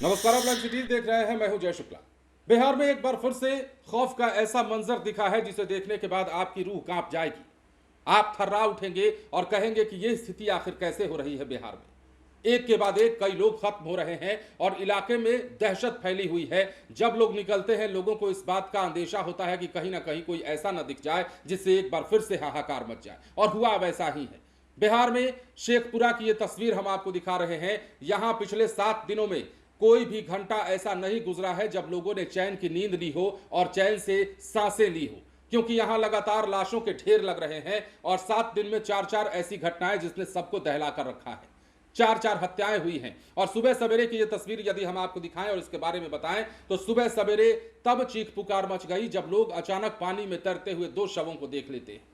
नमस्कार, आप live cities देख रहे हैं। मैं हूं जय शुक्ला। बिहार में एक बार फिर से खौफ का ऐसा मंजर दिखा है जिसे देखने के बाद आपकी रूह कांप जाएगी। आप थर्रा उठेंगे और कहेंगे कि यह स्थिति आखिर कैसे हो रही है बिहार में। एक के बाद एक कई लोग खत्म हो रहे हैं और इलाके में दहशत फैली हुई है। जब लोग निकलते हैं, लोगों को इस बात का अंदेशा होता है कि कहीं ना कहीं कोई ऐसा न दिख जाए जिससे एक बार फिर से हाहाकार मच जाए, और हुआ वैसा ही है। बिहार में शेखपुरा की यह तस्वीर हम आपको दिखा रहे हैं। यहां पिछले 7 दिनों में कोई भी घंटा ऐसा नहीं गुजरा है जब लोगों ने चैन की नींद ली हो और चैन से सांसें ली हो, क्योंकि यहां लगातार लाशों के ढेर लग रहे हैं। और 7 दिन में 4 ऐसी घटनाएं जिसने सबको दहला कर रखा है। 4 हत्याएं हुई हैं। और सुबह सवेरे की यह तस्वीर यदि हम आपको दिखाएं और इसके बारे में बताएं तो सुबह सवेरे तब चीख पुकार मच गई जब लोग अचानक पानी में तैरते हुए 2 शवों को देख लेते हैं।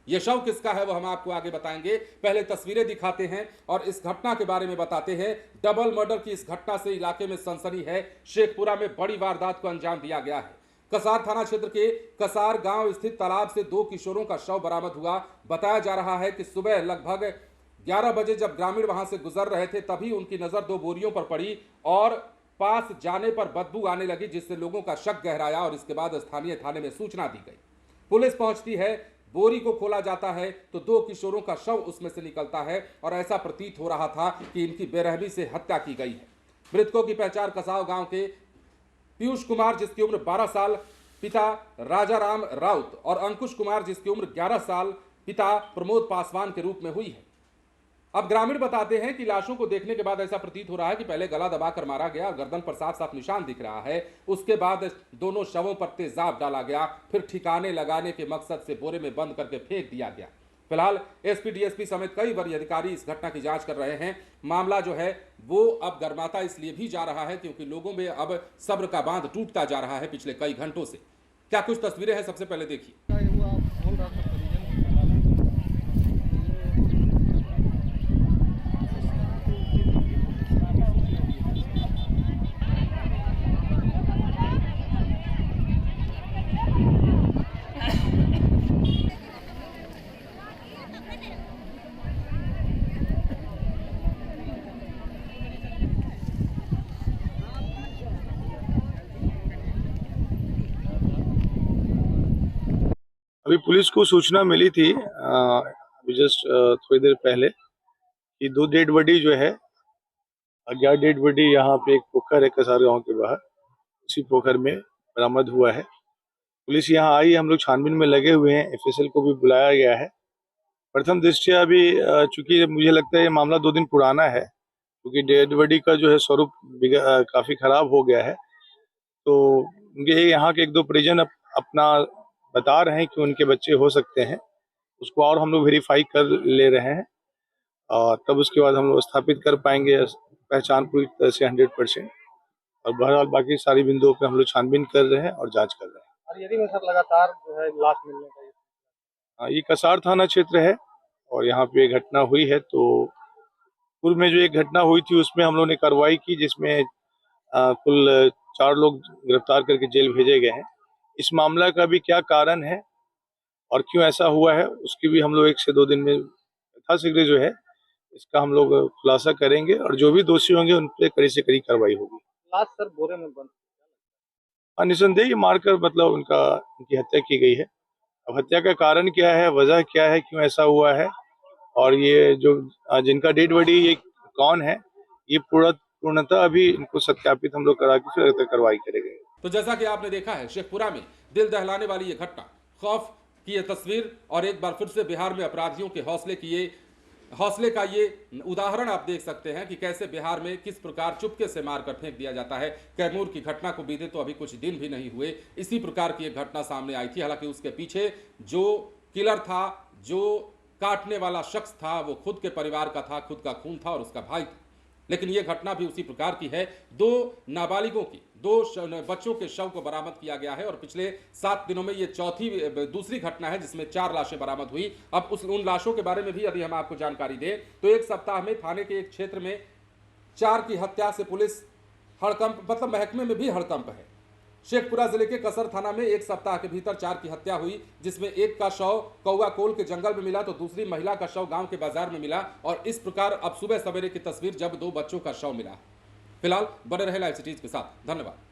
यह शव किसका है वो हम आपको आगे बताएंगे। पहले तस्वीरें दिखाते हैं और इस घटना के बारे में बताते हैं। डबल मर्डर की इस घटना से इलाके में सनसनी है। शेखपुरा में बड़ी वारदात को अंजाम दिया गया है। कसार थाना क्षेत्र के कसार गांव स्थित तालाब से 2 किशोरों का शव बरामद हुआ। बताया जा रहा है कि सुबह लगभग 11 बजे जब ग्रामीण वहां से गुजर रहे थे तभी उनकी नजर 2 बोरियों पर पड़ी और पास जाने पर बदबू आने लगी, जिससे लोगों का शक गहराया और इसके बाद स्थानीय थाने में सूचना दी गई। पुलिस पहुंचती है, बोरी को खोला जाता है तो 2 किशोरों का शव उसमें से निकलता है और ऐसा प्रतीत हो रहा था कि इनकी बेरहमी से हत्या की गई है। मृतकों की पहचान कसाव गांव के पीयूष कुमार जिसकी उम्र 12 साल, पिता राजाराम राउत, और अंकुश कुमार जिसकी उम्र 11 साल, पिता प्रमोद पासवान के रूप में हुई है। अब ग्रामीण बताते हैं कि लाशों को देखने के बाद ऐसा प्रतीत हो रहा है कि पहले गला दबाकर मारा गया और गर्दन पर साफ साफ निशान दिख रहा है। उसके बाद दोनों शवों पर तेजाब डाला गया, फिर ठिकाने लगाने के मकसद से बोरे में बंद करके फेंक दिया गया। फिलहाल एसपी डीएसपी समेत कई वरीय अधिकारी इस घटना की जांच कर रहे हैं। मामला जो है वो अब गर्माता इसलिए भी जा रहा है क्योंकि लोगों में अब सब्र का बांध टूटता जा रहा है पिछले कई घंटों से। क्या कुछ तस्वीरें हैं, सबसे पहले देखिए। अभी पुलिस को सूचना मिली थी अभी जस्ट थोड़ी देर पहले कि 2 डेड बॉडी जो है, अज्ञात डेड बॉडी यहाँ पे एक पोखर है कसार गांव के बाहर, उसी पोखर में बरामद हुआ है। पुलिस यहाँ आई, हम लोग छानबीन में लगे हुए हैं। एफएसएल को भी बुलाया गया है। प्रथम दृष्टया अभी चूंकि मुझे लगता है ये मामला 2 दिन पुराना है, क्योंकि डेड बॉडी का जो है स्वरूप काफी खराब हो गया है। तो उनके यहाँ के 1-2 परिजन अपना बता रहे हैं कि उनके बच्चे हो सकते हैं। उसको और हम लोग वेरीफाई कर ले रहे हैं और तब उसके बाद हम लोग स्थापित कर पाएंगे पहचान पूरी तरह से 100%। और बहरहाल बाकी सारी बिंदुओं पे हम लोग छानबीन कर रहे हैं और जांच कर रहे हैं। और यदि में सर लगातार जो है लाश मिलने का ये कसार थाना क्षेत्र है और यहाँ पे घटना हुई है। तो पूर्व में जो एक घटना हुई थी उसमें हम लोग ने कार्रवाई की, जिसमें कुल 4 लोग गिरफ्तार करके जेल भेजे गए हैं। इस मामला का भी क्या कारण है और क्यों ऐसा हुआ है उसकी भी हम लोग 1 से 2 दिन में यथाशीघ्र जो है इसका हम लोग खुलासा करेंगे और जो भी दोषी होंगे उन पर कड़ी से कड़ी कार्रवाई होगी। लाश सर बोरे में बंद? हाँ, निसंदेह ये मारकर मतलब उनकी हत्या की गई है। अब हत्या का कारण क्या है, वजह क्या है, क्यों ऐसा हुआ है और ये जो जिनका डेड बॉडी ये कौन है, ये पूर्णतः अभी इनको सत्यापित हम लोग करा के फिर कार्रवाई करेंगे। तो जैसा कि आपने देखा है, शेखपुरा में दिल दहलाने वाली ये घटना, खौफ की ये तस्वीर, और एक बार फिर से बिहार में अपराधियों के हौसले का ये उदाहरण आप देख सकते हैं कि कैसे बिहार में किस प्रकार चुपके से मारकर फेंक दिया जाता है। कैमूर की घटना को बीते तो अभी कुछ दिन भी नहीं हुए, इसी प्रकार की एक घटना सामने आई थी। हालांकि उसके पीछे जो किलर था, जो काटने वाला शख्स था, वो खुद के परिवार का था, खुद का खून था और उसका भाई था। लेकिन यह घटना भी उसी प्रकार की है। 2 नाबालिगों की, 2 बच्चों के शव को बरामद किया गया है और पिछले 7 दिनों में यह दूसरी घटना है जिसमें 4 लाशें बरामद हुई। अब उन लाशों के बारे में भी यदि हम आपको जानकारी दें तो एक सप्ताह में थाने के एक क्षेत्र में 4 की हत्या से पुलिस हड़कंप, मतलब महकमे में भी हड़कंप है। शेखपुरा जिले के कसर थाना में एक सप्ताह के भीतर 4 की हत्या हुई, जिसमें एक का शव कौवा कोल के जंगल में मिला तो दूसरी महिला का शव गांव के बाजार में मिला। और इस प्रकार अब सुबह सवेरे की तस्वीर जब 2 बच्चों का शव मिला। फिलहाल बने रहे लाइव सिटीज के साथ। धन्यवाद।